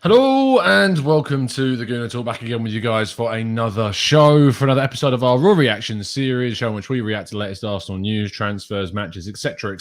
Hello and welcome to the Gooner Talk, back again with you guys for another show, for another episode of our Raw Reaction series, show in which we react to the latest Arsenal news, transfers, matches, etc.,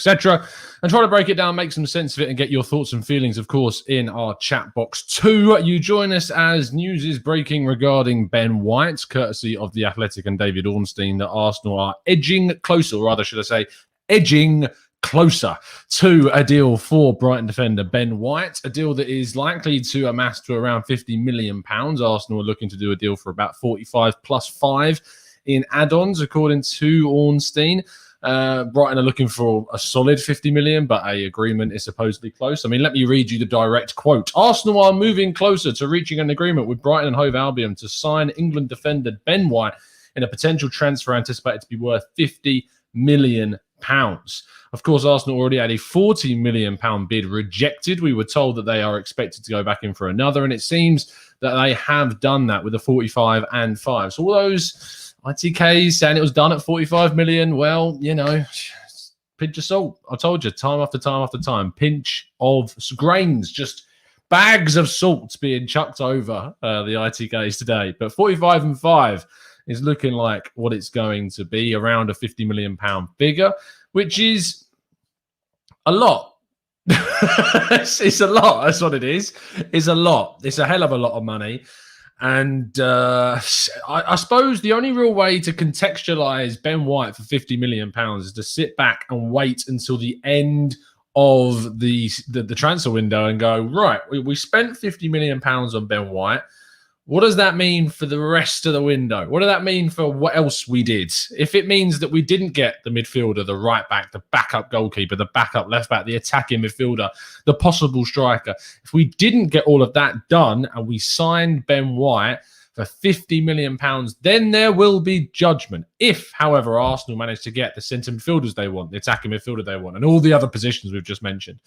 and try to break it down, make some sense of it, and get your thoughts and feelings, of course, in our chat box too. You join us as news is breaking regarding Ben White, courtesy of The Athletic and David Ornstein, that Arsenal are edging closer, or rather, should I say, edging closer to a deal for Brighton defender Ben White, a deal that is likely to amass to around £50 million. Arsenal are looking to do a deal for about 45 plus 5 in add-ons, according to Ornstein. Brighton are looking for a solid 50 million, but a agreement is supposedly close. I mean, let me read you the direct quote. Arsenal are moving closer to reaching an agreement with Brighton and Hove Albion to sign England defender Ben White in a potential transfer anticipated to be worth £50 million. Of course, Arsenal already had a £40 million bid rejected. We were told that they are expected to go back in for another, and it seems that they have done that with a 45 and 5. So all those ITKs saying it was done at 45 million, well, you know, pinch of salt. I told you, time after time after time, pinch of grains, just bags of salt being chucked over the ITKs today. But 45 and 5 is looking like what it's going to be, around a £50 million figure, which is a lot. It's a lot. That's what it is. It's a lot. It's a hell of a lot of money. And I suppose the only real way to contextualize Ben White for £50 million is to sit back and wait until the end of the transfer window and go, right, we spent £50 million on Ben White. What does that mean for the rest of the window? What does that mean for what else we did? If it means that we didn't get the midfielder, the right back, the backup goalkeeper, the backup left back, the attacking midfielder, the possible striker, if we didn't get all of that done and we signed Ben White for £50 million, then there will be judgment. If, however, Arsenal manage to get the centre midfielders they want, the attacking midfielder they want, and all the other positions we've just mentioned,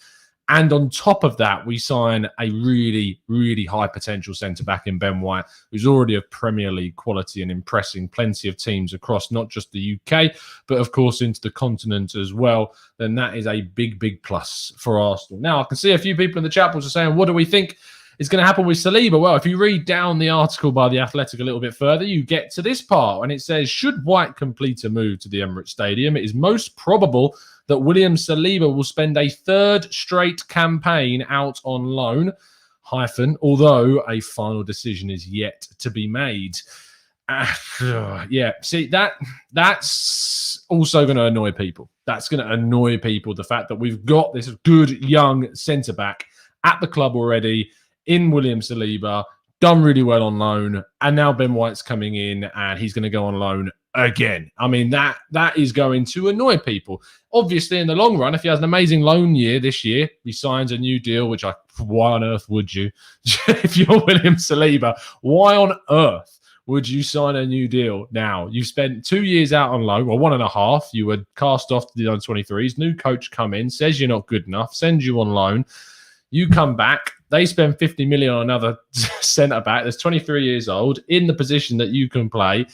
and on top of that, we sign a really, really high potential centre-back in Ben White, who's already of Premier League quality and impressing plenty of teams across not just the UK, but of course into the continent as well, then that is a big, big plus for Arsenal. Now, I can see a few people in the chat box are saying, what do we think is going to happen with Saliba? Well, if you read down the article by The Athletic a little bit further, you get to this part, and it says, should White complete a move to the Emirates Stadium, it is most probable that William Saliba will spend a third straight campaign out on loan, although a final decision is yet to be made. Yeah, see, that's also going to annoy people. That's going to annoy people, the fact that we've got this good young centre-back at the club already in William Saliba, done really well on loan, and now Ben White's coming in and he's going to go on loan again. I mean, that is going to annoy people. Obviously, in the long run, if he has an amazing loan year this year, he signs a new deal, which why on earth would you? If you're William Saliba, why on earth would you sign a new deal now? You've spent 2 years out on loan, well, 1.5. You were cast off to the under-23s. New coach come in, says you're not good enough, sends you on loan. You come back, they spend 50 million on another centre-back that's 23 years old in the position that you can play.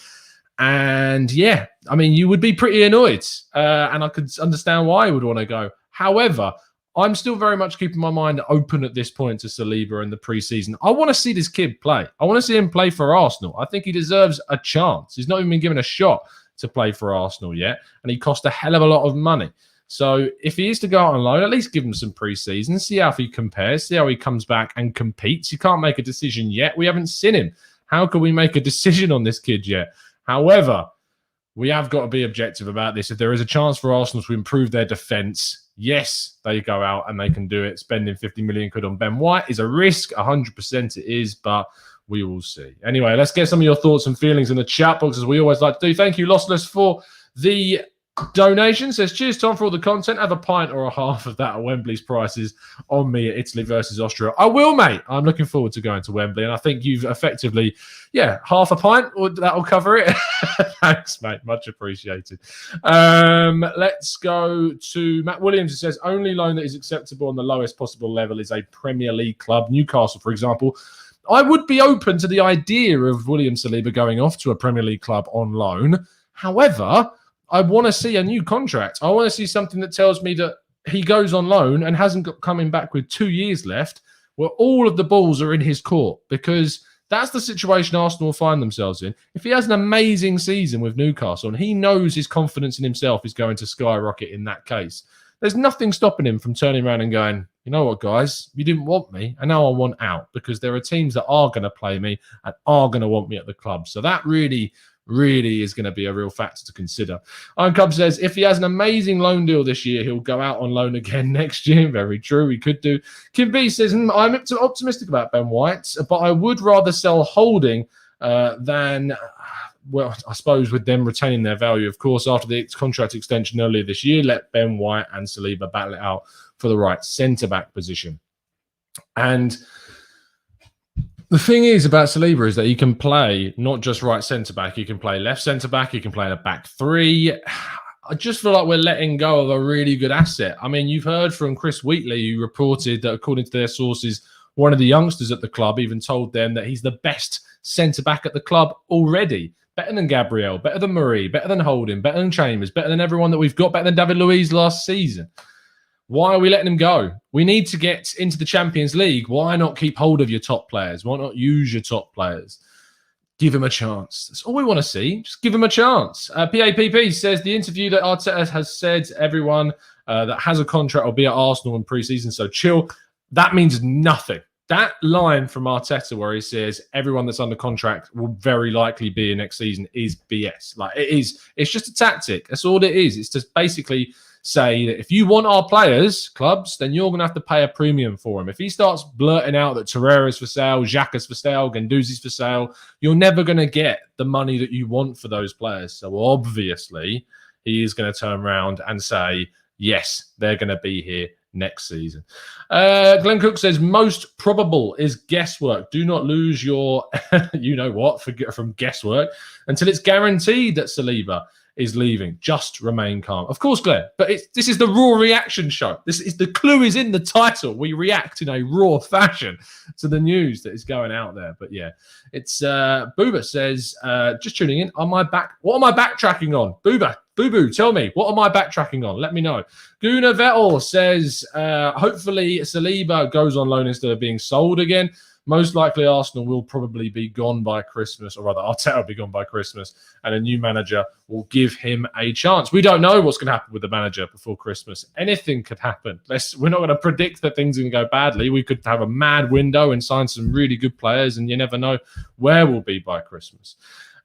And yeah, I mean, you would be pretty annoyed. And I could understand why you would want to go. However, I'm still very much keeping my mind open at this point to Saliba in the pre-season. I want to see this kid play. I want to see him play for Arsenal. I think he deserves a chance. He's not even been given a shot to play for Arsenal yet. And he cost a hell of a lot of money. So if he is to go out on loan, at least give him some pre-season, see how he compares, see how he comes back and competes. You can't make a decision yet. We haven't seen him. How can we make a decision on this kid yet? However, we have got to be objective about this. If there is a chance for Arsenal to improve their defence, yes, they go out and they can do it. Spending 50 million quid on Ben White is a risk. 100% it is, but we will see. Anyway, let's get some of your thoughts and feelings in the chat box, as we always like to do. Thank you, Lossless, for the donation. Says, cheers, Tom, for all the content. Have a pint or a half of that at Wembley's prices on me at Italy versus Austria. I will, mate. I'm looking forward to going to Wembley, and I think you've effectively, half a pint, that'll cover it. Thanks, mate. Much appreciated. Let's go to Matt Williams, who says, only loan that is acceptable on the lowest possible level is a Premier League club. Newcastle, for example. I would be open to the idea of William Saliba going off to a Premier League club on loan. However, I want to see a new contract. I want to see something that tells me that he goes on loan and hasn't got coming back with 2 years left where all of the balls are in his court, because that's the situation Arsenal will find themselves in. If he has an amazing season with Newcastle and he knows his confidence in himself is going to skyrocket in that case, there's nothing stopping him from turning around and going, you know what, guys, you didn't want me, and now I want out, because there are teams that are going to play me and are going to want me at the club. So that really is going to be a real factor to consider. Iron Cub says, if he has an amazing loan deal this year, he'll go out on loan again next year. Very true, he could do. Kim B says, I'm optimistic about Ben White, but I would rather sell Holding than... Well, I suppose with them retaining their value, of course, after the contract extension earlier this year, let Ben White and Saliba battle it out for the right centre-back position. And the thing is about Saliba is that he can play not just right centre-back, he can play left centre-back, he can play in a back three. I just feel like we're letting go of a really good asset. I mean, you've heard from Chris Wheatley, who reported that according to their sources, one of the youngsters at the club even told them that he's the best centre-back at the club already. Better than Gabriel, better than Marie, better than Holding, better than Chambers, better than everyone that we've got, better than David Luiz last season. Why are we letting him go? We need to get into the Champions League. Why not keep hold of your top players? Why not use your top players? Give him a chance. That's all we want to see. Just give him a chance. PAPP says the interview that Arteta has said everyone that has a contract will be at Arsenal in pre-season, so chill. That means nothing. That line from Arteta where he says everyone that's under contract will very likely be in next season is BS. Like, it's just a tactic. That's all it is. It's just basically say that if you want our players, clubs, then you're going to have to pay a premium for them. If he starts blurting out that Torreira's for sale, Xhaka's for sale, Guendouzi's for sale, you're never going to get the money that you want for those players. So obviously, he is going to turn around and say, yes, they're going to be here next season. Glenn Cook says, most probable is guesswork. Do not lose your, you know what, from guesswork until it's guaranteed that Saliba is leaving. Just remain calm. Of course, Glenn, but this is the Raw reaction show. This is the clue is in the title. We react in a raw fashion to the news that is going out there. But yeah, it's Booba says, just tuning in. On my back, what am I backtracking on? Boo-boo, tell me, what am I backtracking on? Let me know. Gooner Vettel says, hopefully Saliba goes on loan instead of being sold again. Most likely Arsenal will probably be gone by Christmas, or rather Arteta will be gone by Christmas, and a new manager will give him a chance. We don't know what's going to happen with the manager before Christmas. Anything could happen. We're not going to predict that things are going to go badly. We could have a mad window and sign some really good players, and you never know where we'll be by Christmas.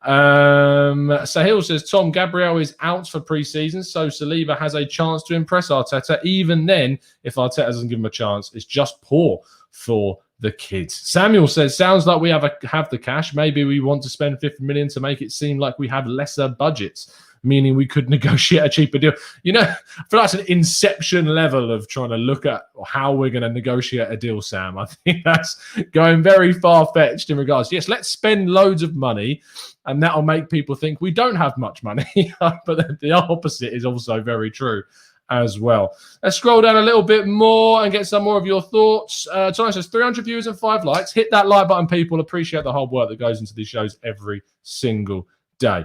Sahil says, Tom, Gabriel is out for pre-season, so Saliba has a chance to impress Arteta. Even then, if Arteta doesn't give him a chance, it's just poor for the kids. Samuel says, sounds like we have the cash. Maybe we want to spend 50 million to make it seem like we have lesser budgets, meaning we could negotiate a cheaper deal. You know, I feel like that's an inception level of trying to look at how we're going to negotiate a deal, Sam. I think that's going very far-fetched in regards. Yes, let's spend loads of money, and that'll make people think we don't have much money. But the opposite is also very true as well. Let's scroll down a little bit more and get some more of your thoughts. Tony says 300 viewers and 5 likes. Hit that like button, people. Appreciate the hard work that goes into these shows every single day.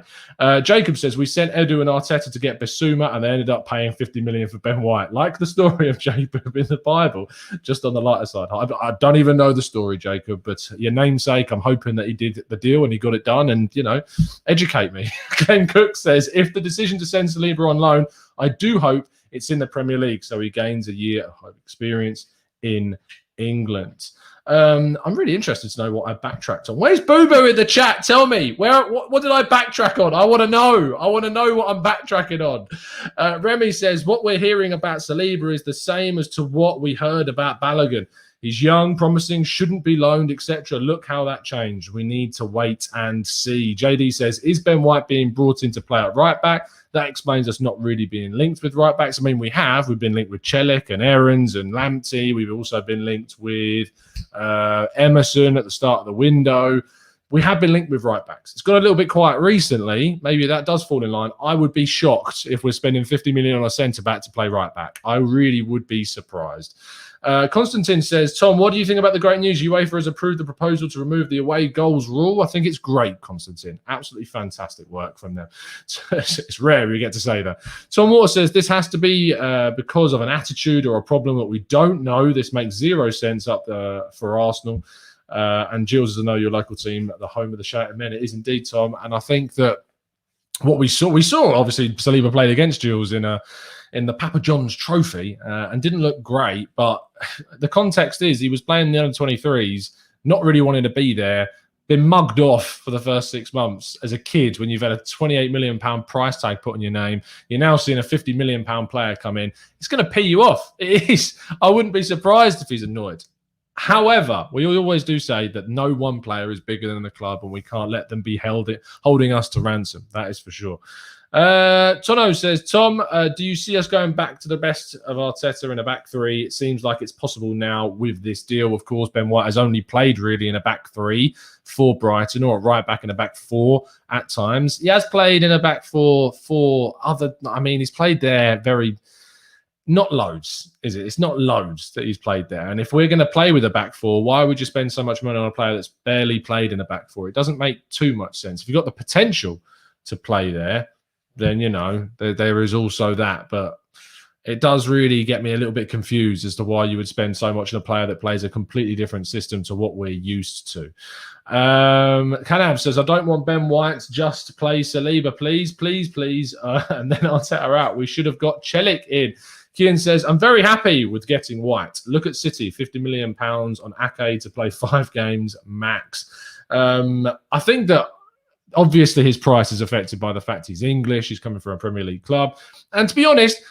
Jacob says, we sent Edu and Arteta to get Bissouma and they ended up paying 50 million for Ben White. Like the story of Jacob in the Bible, just on the lighter side. I don't even know the story, Jacob, but your namesake, I'm hoping that he did the deal and he got it done, and, you know, educate me. Ken Cook says, if the decision to send Saliba on loan, I do hope it's in the Premier League, so he gains a year of experience in England. I'm really interested to know what I backtracked on. Where's Boo Boo in the chat? Tell me, what did I backtrack on? I want to know. I want to know what I'm backtracking on. Remy says, what we're hearing about Saliba is the same as to what we heard about Balogun. He's young, promising, shouldn't be loaned, etc. Look how that changed. We need to wait and see. JD says, is Ben White being brought in to play at right back? That explains us not really being linked with right backs. I mean, we've been linked with Celik and Aarons and Lamptey. We've also been linked with Emerson at the start of the window. We have been linked with right backs. It's got a little bit quiet recently. Maybe that does fall in line. I would be shocked if we're spending 50 million on a centre back to play right back. I really would be surprised. Konstantin says, Tom, what do you think about the great news? UEFA has approved the proposal to remove the away goals rule. I think it's great, Konstantin. Absolutely fantastic work from them. It's rare we get to say that. Tom Water says, this has to be because of an attitude or a problem that we don't know. This makes zero sense up for Arsenal. And Gilles is know your local team at the home of the Shouting Men. It is indeed, Tom. And I think that what we saw obviously Saliba played against Gilles in the Papa John's Trophy and didn't look great. But the context is he was playing the under-23s, not really wanting to be there, been mugged off for the first 6 months as a kid when you've had a £28 million price tag put on your name. You're now seeing a £50 million player come in. It's going to pee you off. It is. I wouldn't be surprised if he's annoyed. However, we always do say that no one player is bigger than the club and we can't let them be holding us to ransom. That is for sure. Tono says, Tom, do you see us going back to the best of Arteta in a back three? It seems like it's possible now with this deal. Of course, Ben White has only played really in a back three for Brighton or right back in a back four at times. He has played in a back four for he's played there not loads, is it? It's not loads that he's played there. And if we're going to play with a back four, why would you spend so much money on a player that's barely played in a back four? It doesn't make too much sense. If you've got the potential to play there, then, there is also that. But it does really get me a little bit confused as to why you would spend so much on a player that plays a completely different system to what we're used to. Kanav says, I don't want Ben White just to play Saliba, please, please, please. And then Arteta out. We should have got Celik in. Kian says, I'm very happy with getting White. Look at City, £50 million on Ake to play 5 games max. I think that obviously his price is affected by the fact he's English. He's coming from a Premier League club. And to be honest,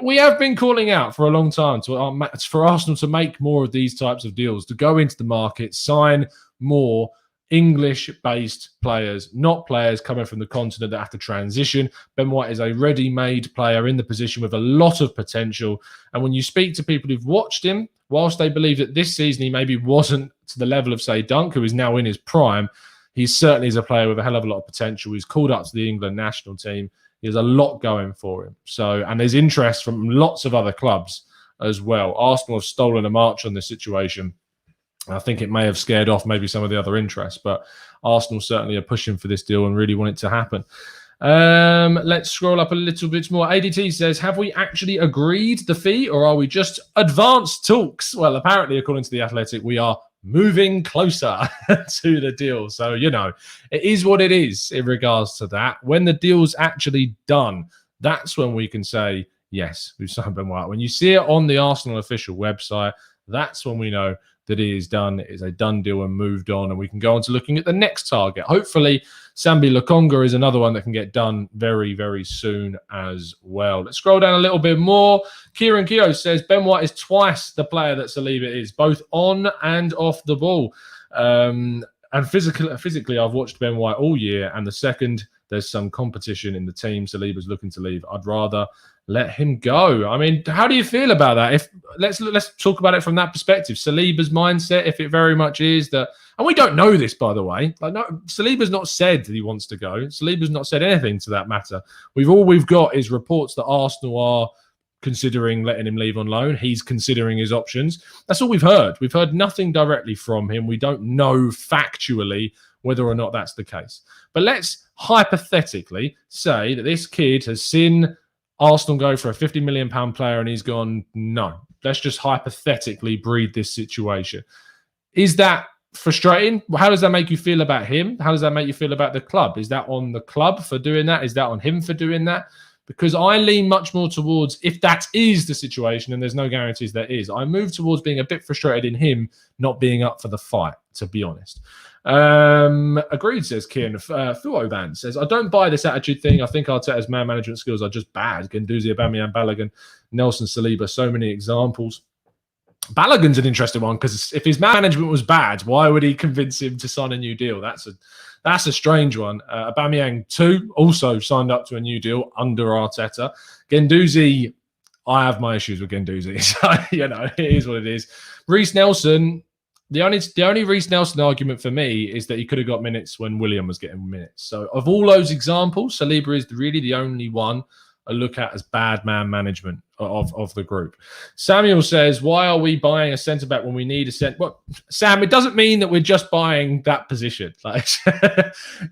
we have been calling out for a long time for Arsenal to make more of these types of deals, to go into the market, sign more English-based players, not players coming from the continent that have to transition. Ben White is a ready-made player in the position with a lot of potential. And when you speak to people who've watched him, whilst they believe that this season he maybe wasn't to the level of, say, Dunk, who is now in his prime, he certainly is a player with a hell of a lot of potential. He's called up to the England national team. He has a lot going for him. And there's interest from lots of other clubs as well. Arsenal have stolen a march on this situation. I think it may have scared off maybe some of the other interests, but Arsenal certainly are pushing for this deal and really want it to happen. Let's scroll up a little bit more. ADT says, have we actually agreed the fee or are we just advanced talks? Well, apparently, according to The Athletic, we are moving closer to the deal. So, it is what it is in regards to that. When the deal's actually done, that's when we can say, yes, we've signed Ben White. When you see it on the Arsenal official website, that's when we know that it is done. It is a done deal and moved on, and we can go on to looking at the next target. Hopefully, Sambi Lokonga is another one that can get done very, very soon as well. Let's scroll down a little bit more. Kieran Keogh says, Ben White is twice the player that Saliba is, both on and off the ball. And physically, I've watched Ben White all year, and the second there's some competition in the team, Saliba's looking to leave, I'd rather let him go. I mean, how do you feel about that? Let's talk about it from that perspective. Saliba's mindset, if it very much is that, and we don't know this, by the way. Saliba's not said that he wants to go. Saliba's not said anything to that matter. All we've got is reports that Arsenal are considering letting him leave on loan. He's considering his options. That's all we've heard. We've heard nothing directly from him. We don't know factually whether or not that's the case. But let's hypothetically say that this kid has seen Arsenal go for a £50 million player and he's gone, no. Let's just hypothetically breed this situation. Is that frustrating? How does that make you feel about him? How does that make you feel about the club? Is that on the club for doing that? Is that on him for doing that? Because I lean much more towards, if that is the situation, and there's no guarantees there is, I move towards being a bit frustrated in him not being up for the fight, to be honest. Agreed, says Kian. Fuoban says, I don't buy this attitude thing. I think Arteta's man management skills are just bad. Guendouzi, Aubameyang, Balogun, Nelson, Saliba, so many examples. Balogun's an interesting one because if his management was bad, why would he convince him to sign a new deal? That's a strange one. Aubameyang too also signed up to a new deal under Arteta. Guendouzi, I have my issues with Guendouzi. So, it is what it is. Reece Nelson, the only Reece Nelson argument for me is that he could have got minutes when William was getting minutes. So of all those examples, Saliba is really the only one I look at as bad man management. of the group. Samuel says, why are we buying a centre back when we need a centre? Well, Sam, it doesn't mean that we're just buying that position. Like,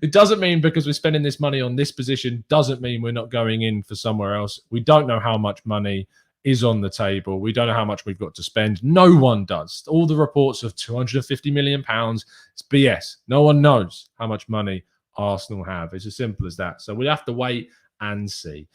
it doesn't mean because we're spending this money on this position doesn't mean we're not going in for somewhere else. We don't know how much money is on the table. We don't know how much we've got to spend. No one does. All the reports of £250 million, it's BS. No one knows how much money Arsenal have. It's as simple as that. So we have to wait and see.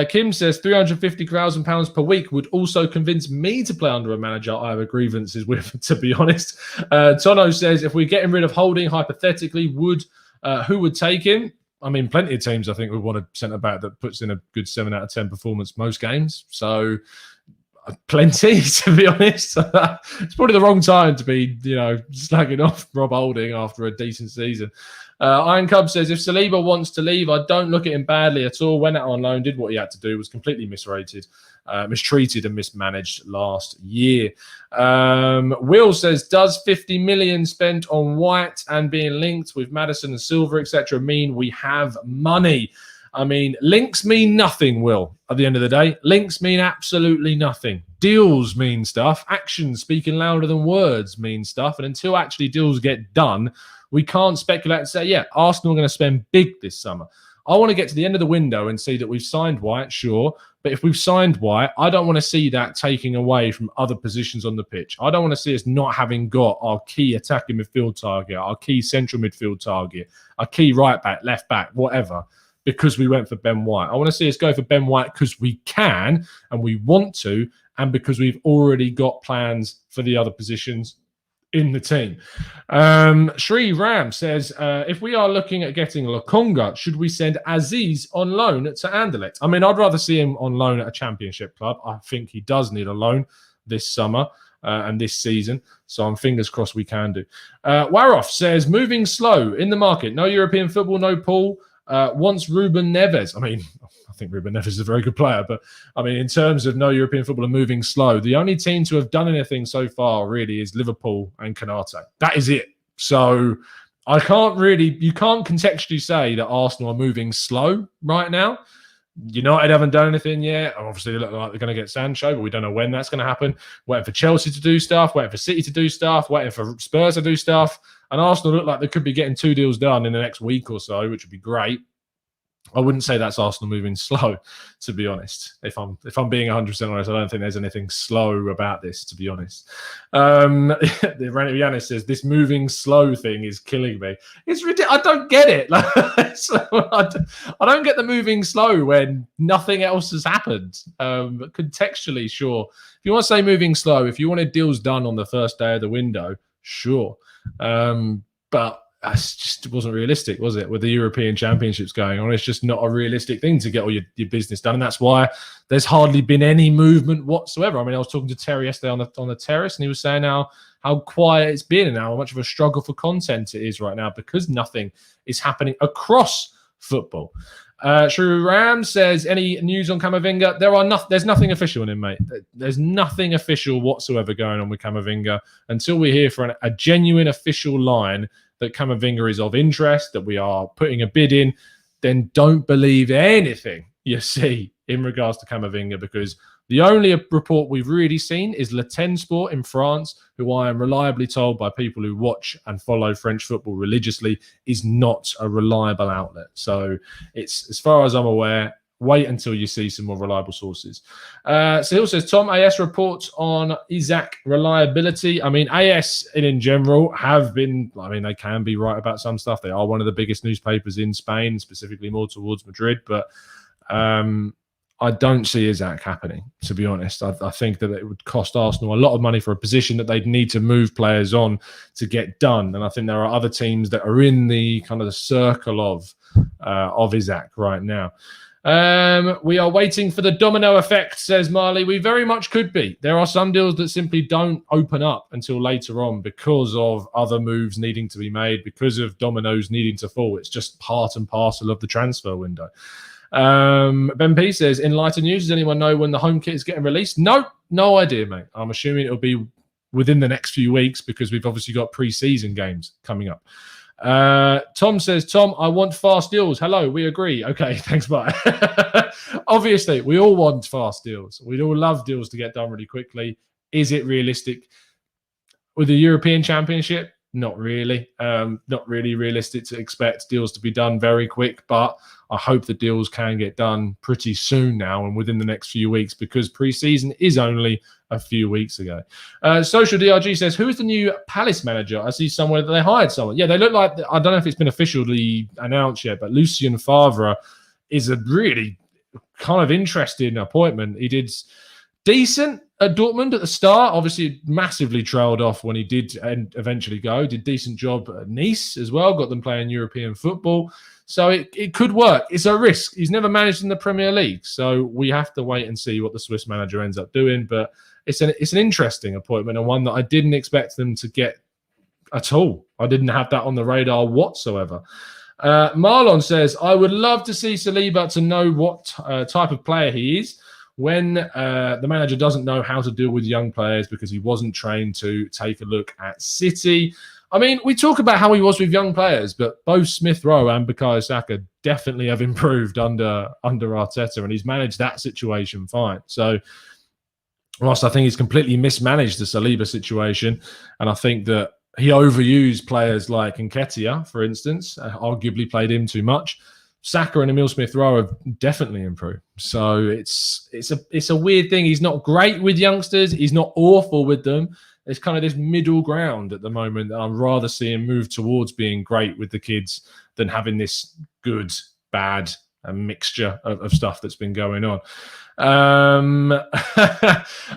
Kim says £350,000 per week would also convince me to play under a manager I have grievances with, to be honest. Tono says, if we're getting rid of Holding, hypothetically, who would take him? I mean, plenty of teams, I think, would want a centre-back that puts in a good 7 out of 10 performance most games. So, plenty, to be honest. It's probably the wrong time to be, slagging off Rob Holding after a decent season. Iron Cub says, if Saliba wants to leave, I don't look at him badly at all. Went out on loan, did what he had to do, was completely mistreated and mismanaged last year. Will says, does 50 million spent on White and being linked with Maddison and Silver, etc., mean we have money? I mean, links mean nothing, Will, at the end of the day. Links mean absolutely nothing. Deals mean stuff. Actions speaking louder than words mean stuff. And until actually deals get done, we can't speculate and say, yeah, Arsenal are going to spend big this summer. I want to get to the end of the window and see that we've signed White, sure. But if we've signed White, I don't want to see that taking away from other positions on the pitch. I don't want to see us not having got our key attacking midfield target, our key central midfield target, our key right back, left back, whatever, because we went for Ben White. I want to see us go for Ben White because we can and we want to, and because we've already got plans for the other positions in the team. Sri Ram says, if we are looking at getting Lokonga, should we send Aziz on loan to Anderlecht? I mean, I'd rather see him on loan at a championship club. I think he does need a loan this summer and this season. So I'm fingers crossed we can do. Waroff says, moving slow in the market. No European football, no Paul. Wants Ruben Neves. I mean, I think Ruben Neves is a very good player, but I mean, in terms of no European football and moving slow, the only team to have done anything so far really is Liverpool and Canate. That is it. So you can't contextually say that Arsenal are moving slow right now. United haven't done anything yet. Obviously, they look like they're going to get Sancho, but we don't know when that's going to happen. Waiting for Chelsea to do stuff, waiting for City to do stuff, waiting for Spurs to do stuff. And Arsenal look like they could be getting 2 deals done in the next week or so, which would be great. I wouldn't say that's Arsenal moving slow, to be honest. If I'm being 100% honest, I don't think there's anything slow about this, to be honest. Yanis says, this moving slow thing is killing me. It's ridiculous. I don't get it. I don't get the moving slow when nothing else has happened. But contextually, sure. If you want to say moving slow, if you wanted deals done on the first day of the window, sure. But that just wasn't realistic, was it? With the European Championships going on, it's just not a realistic thing to get all your business done, and that's why there's hardly been any movement whatsoever. I mean, I was talking to Terry yesterday on the terrace, and he was saying how quiet it's been and how much of a struggle for content it is right now because nothing is happening across football. Shrew Ram says, any news on Camavinga? There's nothing official on him, mate. There's nothing official whatsoever going on with Camavinga until we hear from a genuine official line that Camavinga is of interest, that we are putting a bid in. Then don't believe anything you see in regards to Camavinga, because the only report we've really seen is Le Ten Sport in France, who I am reliably told by people who watch and follow French football religiously is not a reliable outlet. So it's, as far as I'm aware, wait until you see some more reliable sources. Sahil says, Tom, AS reports on Isaac reliability. I mean, AS in general have been, I mean, they can be right about some stuff. They are one of the biggest newspapers in Spain, specifically more towards Madrid. But I don't see Isaac happening, to be honest. I think that it would cost Arsenal a lot of money for a position that they'd need to move players on to get done. And I think there are other teams that are in the kind of the circle of Isaac right now. We are waiting for the domino effect, says Marley. We very much could be. There are some deals that simply don't open up until later on because of other moves needing to be made, because of dominoes needing to fall. It's just part and parcel of the transfer window. Ben P says, in lighter news, does anyone know when the home kit is getting released? No idea, mate. I'm assuming it'll be within the next few weeks because we've obviously got pre-season games coming up. Tom says, Tom, I want fast deals. Hello, we agree. Okay, thanks, bye. Obviously, we all want fast deals. We'd all love deals to get done really quickly. Is it realistic with the European Championship? Not really. Not really realistic to expect deals to be done very quick, but I hope the deals can get done pretty soon now and within the next few weeks, because pre-season is only a few weeks ago. Social DRG says, who is the new Palace manager? I see somewhere that they hired someone. Yeah, they look like, I don't know if it's been officially announced yet, but Lucien Favre is a really kind of interesting appointment. He did decent at Dortmund at the start. Obviously, massively trailed off when he did eventually go. Did decent job at Nice as well. Got them playing European football. So it could work. It's a risk. He's never managed in the Premier League. So we have to wait and see what the Swiss manager ends up doing. But it's an interesting appointment, and one that I didn't expect them to get at all. I didn't have that on the radar whatsoever. Marlon says, I would love to see Saliba to know what type of player he is when the manager doesn't know how to deal with young players because he wasn't trained to. Take a look at City. I mean, we talk about how he was with young players, but both Smith Rowe and Bukayo Saka definitely have improved under Arteta, and he's managed that situation fine. So whilst I think he's completely mismanaged the Saliba situation, and I think that he overused players like Nketiah, for instance, arguably played him too much, Saka and Emile Smith-Rowe have definitely improved. So it's a weird thing. He's not great with youngsters. He's not awful with them. There's kind of this middle ground at the moment that I'd rather see him move towards being great with the kids than having this good, bad, a mixture of stuff that's been going on. And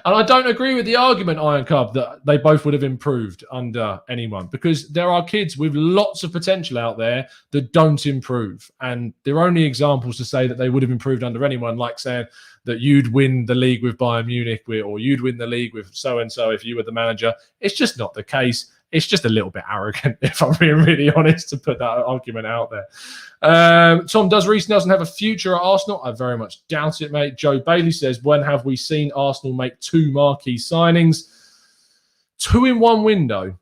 I don't agree with the argument, Iron Cub, that they both would have improved under anyone, because there are kids with lots of potential out there that don't improve. And there are only examples to say that they would have improved under anyone, like saying that you'd win the league with Bayern Munich or you'd win the league with so-and-so if you were the manager. It's just not the case. It's just a little bit arrogant, if I'm being really honest, to put that argument out there. Tom, does Reece Nelson have a future at Arsenal? I very much doubt it, mate. Joe Bailey says, when have we seen Arsenal make two marquee signings? Two in one window.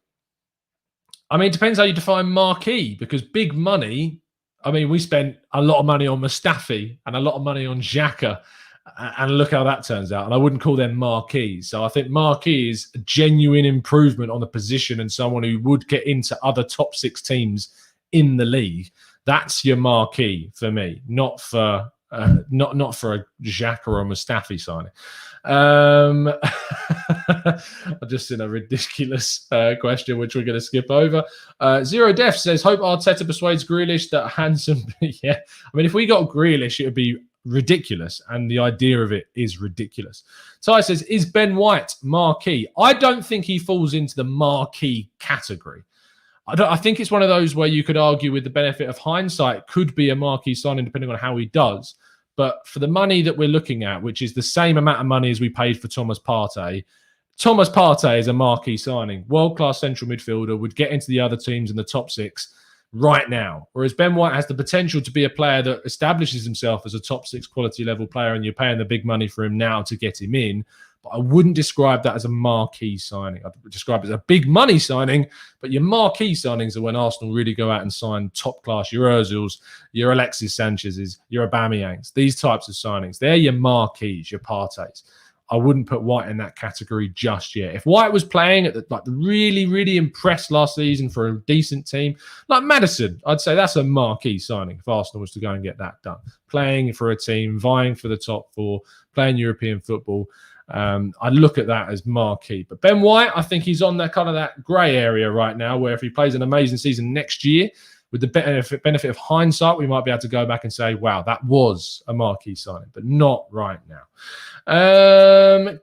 I mean, it depends how you define marquee, because big money, I mean, we spent a lot of money on Mustafi and a lot of money on Xhaka. And look how that turns out. And I wouldn't call them marquees. So I think marquee is a genuine improvement on the position and someone who would get into other top six teams in the league. That's your marquee for me, not for not for a Xhaka or a Mustafi signing. I've just seen a ridiculous question, which we're going to skip over. Zero Def says, hope Arteta persuades Grealish that handsome. Yeah, I mean, if we got Grealish, it would be ridiculous, and the idea of it is ridiculous. Ty says, is Ben White marquee? I don't think he falls into the marquee category. I think it's one of those where you could argue, with the benefit of hindsight, could be a marquee signing depending on how he does. But for the money that we're looking at, which is the same amount of money as we paid for Thomas Partey is a marquee signing. World-class central midfielder, would get into the other teams in the top six right now. Whereas Ben White has the potential to be a player that establishes himself as a top six quality level player, and you're paying the big money for him now to get him in. But I wouldn't describe that as a marquee signing. I'd describe it as a big money signing, but your marquee signings are when Arsenal really go out and sign top class, your Ozils, your Alexis Sanchez's, your Aubameyangs, these types of signings. They're your marquees, your Parteys. I wouldn't put White in that category just yet. If White was playing at the really, really impressed last season for a decent team, like Maddison, I'd say that's a marquee signing if Arsenal was to go and get that done. Playing for a team, vying for the top four, playing European football, I'd look at that as marquee. But Ben White, I think he's on that kind of that grey area right now, where if he plays an amazing season next year, with the benefit of hindsight, we might be able to go back and say, wow, that was a marquee signing, but not right now.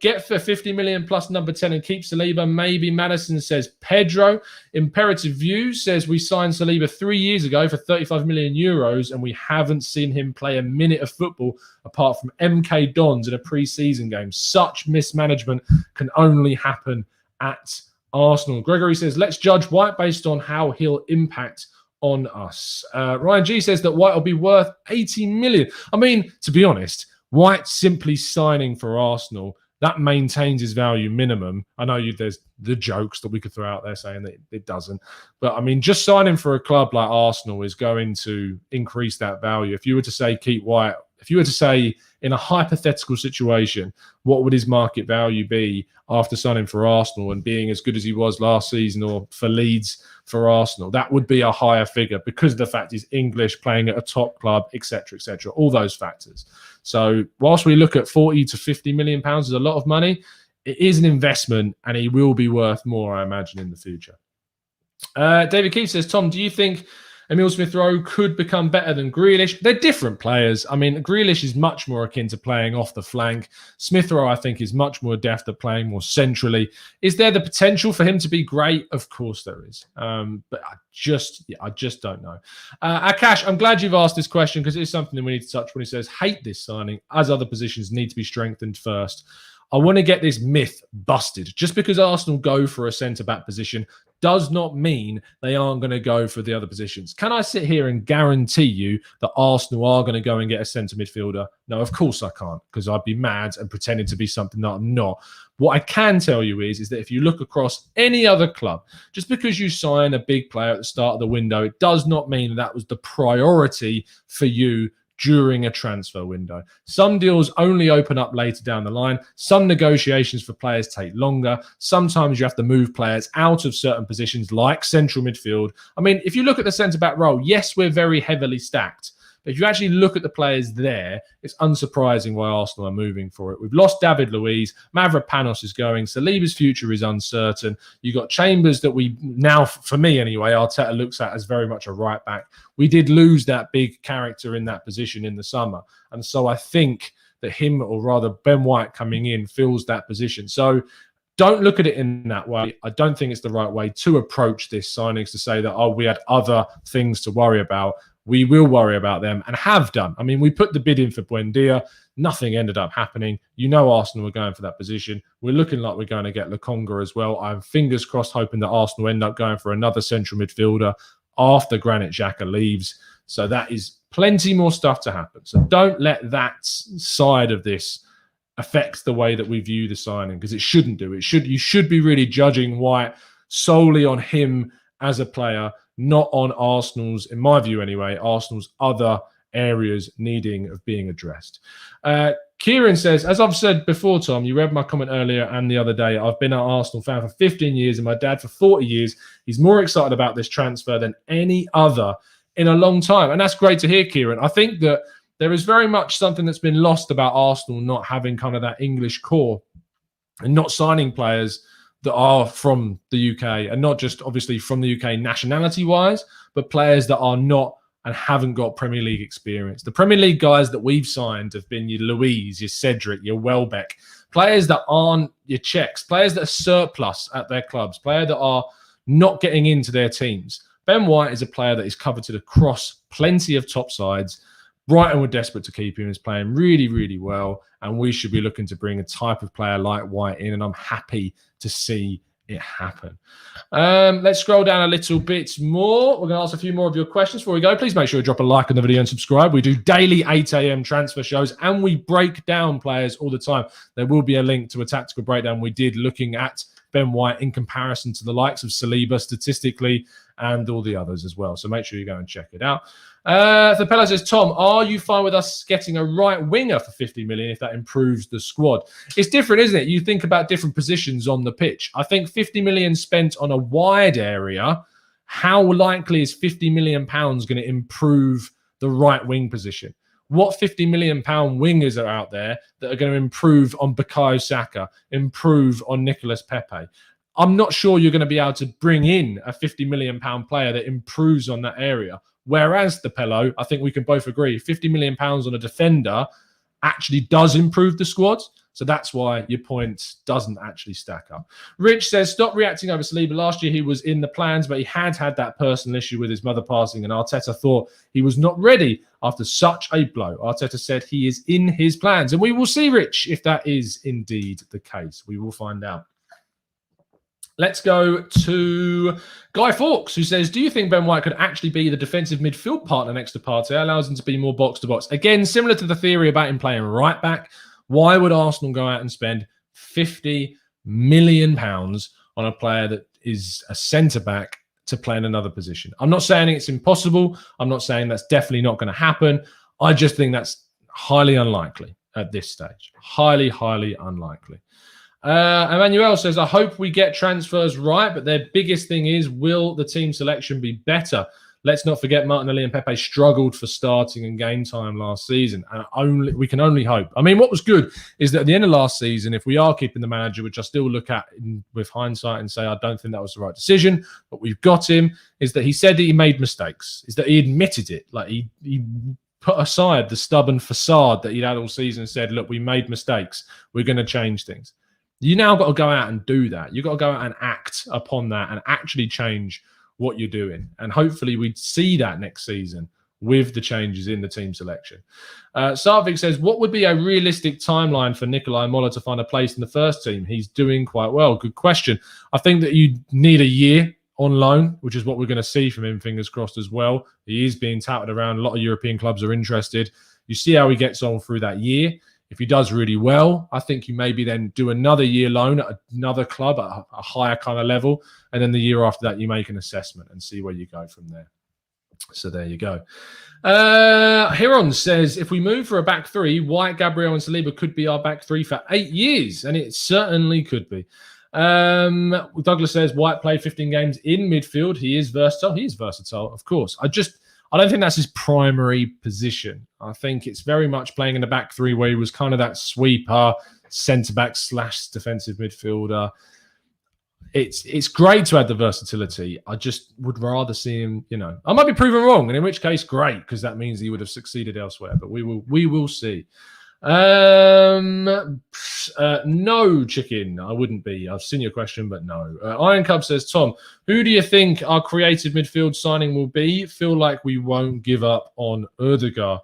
Get for 50 million plus number 10 and keep Saliba. Maybe Madison, says Pedro. Imperative View says, we signed Saliba 3 years ago for 35 million euros and we haven't seen him play a minute of football apart from MK Dons in a pre-season game. Such mismanagement can only happen at Arsenal. Gregory says, let's judge White based on how he'll impact on us. Ryan G says that White will be worth 80 million. I mean, to be honest, White simply signing for Arsenal that maintains his value minimum. I know there's the jokes that we could throw out there saying that it doesn't. But, I mean, just signing for a club like Arsenal is going to increase that value. If you were to say keep White, if you were to say in a hypothetical situation, what would his market value be after signing for Arsenal and being as good as he was last season, or for Leeds for Arsenal? That would be a higher figure because of the fact he's English, playing at a top club, etc., all those factors. So whilst we look at 40 to 50 million pounds is a lot of money, it is an investment and he will be worth more, I imagine, in the future. David Keith says, Tom, do you think Emile Smith-Rowe could become better than Grealish? They're different players. I mean, Grealish is much more akin to playing off the flank. Smith-Rowe, I think, is much more adept at playing more centrally. Is there the potential for him to be great? Of course there is. But I just don't know. Akash, I'm glad you've asked this question because it is something that we need to touch when he says, hate this signing as other positions need to be strengthened first. I want to get this myth busted. Just because Arsenal go for a centre-back position does not mean they aren't going to go for the other positions. Can I sit here and guarantee you that Arsenal are going to go and get a centre midfielder? No, of course I can't, because I'd be mad and pretending to be something that I'm not. What I can tell you is that if you look across any other club, just because you sign a big player at the start of the window, it does not mean that was the priority for you during a transfer window. Some deals only open up later down the line. Some negotiations for players take longer. Sometimes you have to move players out of certain positions like central midfield. I mean, if you look at the centre-back role, yes, we're very heavily stacked. But if you actually look at the players there, it's unsurprising why Arsenal are moving for it. We've lost David Luiz. Mavropanos is going. Saliba's future is uncertain. You've got Chambers that we now, for me anyway, Arteta looks at as very much a right back. We did lose that big character in that position in the summer. And so I think that him, or rather Ben White coming in, fills that position. So don't look at it in that way. I don't think it's the right way to approach this signings, to say that, oh, we had other things to worry about. We will worry about them and have done. I mean, we put the bid in for Buendia. Nothing ended up happening. You know Arsenal were going for that position. We're looking like we're going to get Lokonga as well. I'm fingers crossed hoping that Arsenal end up going for another central midfielder after Granit Xhaka leaves. So that is plenty more stuff to happen. So don't let that side of this affect the way that we view the signing, because it shouldn't do. You should be really judging White solely on him as a player, not on Arsenal's, in my view anyway, Arsenal's other areas needing of being addressed. Kieran says, as I've said before, Tom, you read my comment earlier and the other day, I've been an Arsenal fan for 15 years and my dad for 40 years. He's more excited about this transfer than any other in a long time. And that's great to hear, Kieran. I think that there is very much something that's been lost about Arsenal not having kind of that English core and not signing players that are from the UK, and not just obviously from the UK nationality-wise, but players that are not and haven't got Premier League experience. The Premier League guys that we've signed have been your Louise, your Cedric, your Welbeck, players that aren't your Czechs, players that are surplus at their clubs, players that are not getting into their teams. Ben White is a player that is coveted across plenty of top sides. Brighton were desperate to keep him. He's playing really, really well. And we should be looking to bring a type of player like White in. And I'm happy to see it happen. Let's scroll down a little bit more. We're going to ask a few more of your questions before we go. Please make sure you drop a like on the video and subscribe. We do daily 8 a.m. transfer shows and we break down players all the time. There will be a link to a tactical breakdown we did looking at Ben White in comparison to the likes of Saliba statistically and all the others as well. So make sure you go and check it out. Thapella says, Tom, are you fine with us getting a right winger for 50 million if that improves the squad? It's different, isn't it? You think about different positions on the pitch. I think 50 million spent on a wide area. How likely is 50 million pounds going to improve the right wing position? What 50 million pound wingers are out there that are going to improve on Bukayo Saka, improve on Nicolas Pepe? I'm not sure you're going to be able to bring in a 50 million pound player that improves on that area. Whereas the Pello, I think we can both agree, 50 million pounds on a defender actually does improve the squad. So that's why your point doesn't actually stack up. Rich says, stop reacting over Saliba. Last year he was in the plans, but he had that personal issue with his mother passing, and Arteta thought he was not ready after such a blow. Arteta said he is in his plans, and we will see, Rich, if that is indeed the case. We will find out. Let's go to Guy Fawkes, who says, do you think Ben White could actually be the defensive midfield partner next to Partey? Allows him to be more box-to-box. Again, similar to the theory about him playing right back, why would Arsenal go out and spend £50 million on a player that is a centre-back to play in another position. I'm not saying it's impossible. I'm not saying that's definitely not going to happen. I just think that's highly unlikely at this stage. Highly, highly unlikely. Emmanuel says, I hope we get transfers right, but their biggest thing is, will the team selection be better? Let's not forget Martinelli and Pepe struggled for starting and game time last season, and we can only hope. I mean, what was good is that at the end of last season, if we are keeping the manager, which I still look at with hindsight and say I don't think that was the right decision, but we've got him, is that he said that he made mistakes, is that he admitted it. Like he put aside the stubborn facade that he'd had all season and said, look, we made mistakes. We're going to change things. You now got to go out and do that. You've got to go out and act upon that and actually change what you're doing. And hopefully we'd see that next season with the changes in the team selection. Sarvik says, what would be a realistic timeline for Nikolai Moller to find a place in the first team? He's doing quite well. Good question. I think that you need a year on loan, which is what we're going to see from him, fingers crossed as well. He is being touted around. A lot of European clubs are interested. You see how he gets on through that year. If he does really well, I think you maybe then do another year loan at another club at a higher kind of level. And then the year after that, you make an assessment and see where you go from there. So there you go. Hiron says, if we move for a back three, White, Gabriel and Saliba could be our back three for 8 years. And it certainly could be. Douglas says, White played 15 games in midfield. He is versatile. He is versatile, of course. I don't think that's his primary position. I think it's very much playing in the back three where he was kind of that sweeper, centre-back / defensive midfielder. It's great to add the versatility. I just would rather see him, I might be proven wrong, and in which case, great, because that means he would have succeeded elsewhere. But we will see. No, chicken. I wouldn't be. I've seen your question, but no. Iron Cub says, Tom, who do you think our creative midfield signing will be? Feel like we won't give up on Erdegaard.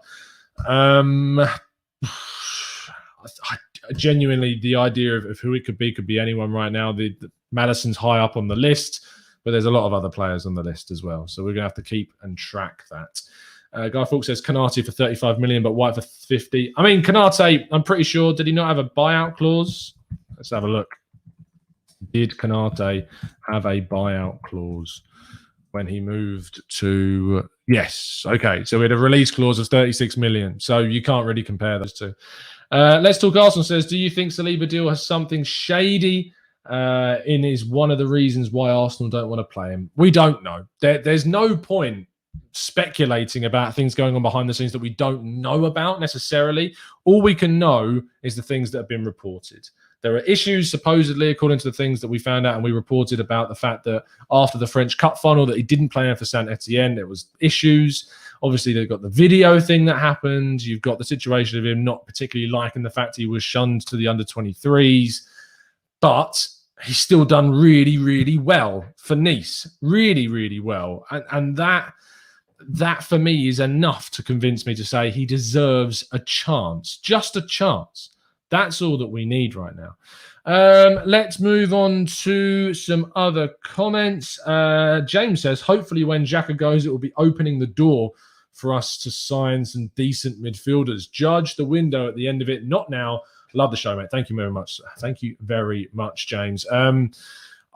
Genuinely, the idea of who it could be anyone right now. The Madison's high up on the list, but there's a lot of other players on the list as well. So we're going to have to keep and track that. Guy Fawkes says Canate for 35 million, but White for 50. I mean, Canate, I'm pretty sure, did he not have a buyout clause? Let's have a look. Did Canate have a buyout clause when he moved to... Yes. Okay. So we had a release clause of 36 million. So you can't really compare those two. Let's Talk Arsenal says, do you think Saliba deal has something shady in is one of the reasons why Arsenal don't want to play him? We don't know. There's no point speculating about things going on behind the scenes that we don't know about necessarily. All we can know is the things that have been reported. There are issues, supposedly, according to the things that we found out and we reported about the fact that after the French Cup final that he didn't play in for Saint-Etienne. There was issues. Obviously, they've got the video thing that happened. You've got the situation of him not particularly liking the fact he was shunned to the under-23s. But he's still done really, really well for Nice. Really, really well. And that for me is enough to convince me to say he deserves a chance. Just a chance. That's all that we need right now. Let's move on to some other comments. James says, hopefully when Xhaka goes, it will be opening the door for us to sign some decent midfielders. Judge the window at the end of it, not now. Love the show, mate. Thank you very much. Thank you very much, James.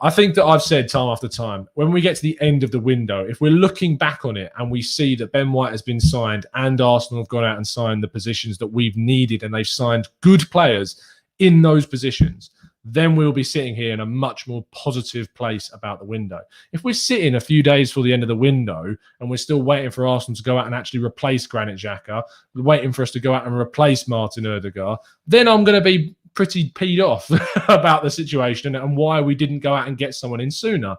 I think that I've said time after time, when we get to the end of the window, if we're looking back on it and we see that Ben White has been signed and Arsenal have gone out and signed the positions that we've needed and they've signed good players in those positions, then we'll be sitting here in a much more positive place about the window. If we're sitting a few days for the end of the window and we're still waiting for Arsenal to go out and actually replace Granit Xhaka, waiting for us to go out and replace Martin Ødegaard, then I'm going to be pretty peed off about the situation and why we didn't go out and get someone in sooner.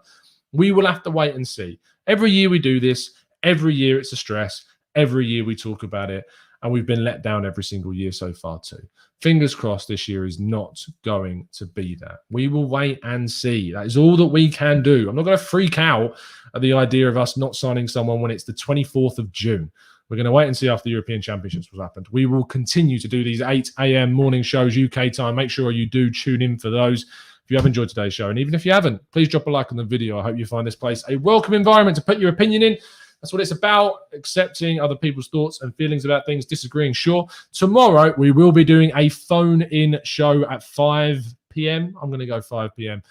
We will have to wait and see. Every year we do this. Every year it's a stress. Every year we talk about it. And we've been let down every single year so far too. Fingers crossed this year is not going to be that. We will wait and see. That is all that we can do. I'm not going to freak out at the idea of us not signing someone when it's the 24th of June. We're going to wait and see after the European Championships what's happened. We will continue to do these 8 a.m. morning shows, UK time. Make sure you do tune in for those. If you have enjoyed today's show, and even if you haven't, please drop a like on the video. I hope you find this place a welcome environment to put your opinion in. That's what it's about, accepting other people's thoughts and feelings about things, disagreeing, sure. Tomorrow, we will be doing a phone-in show at 5 p.m. I'm going to go 5 p.m.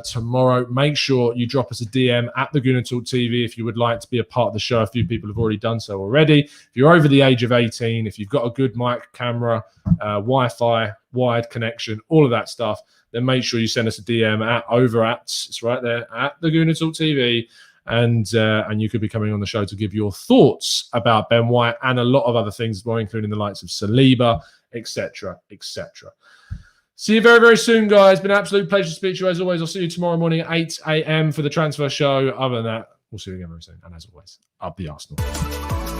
Tomorrow. Make sure you drop us a DM at the Gooner Talk TV if you would like to be a part of the show. A few people have already done so already. If you're over the age of 18, if you've got a good mic, camera, Wi-Fi, wired connection, all of that stuff, then make sure you send us a DM it's right there, at the Gooner Talk TV. And you could be coming on the show to give your thoughts about Ben White and a lot of other things, including the likes of Saliba, etc., etc. See you very, very soon, guys. Been an absolute pleasure to speak to you as always. I'll see you tomorrow morning at 8 a.m. for the transfer show. Other than that, we'll see you again very soon. And as always, up the Arsenal.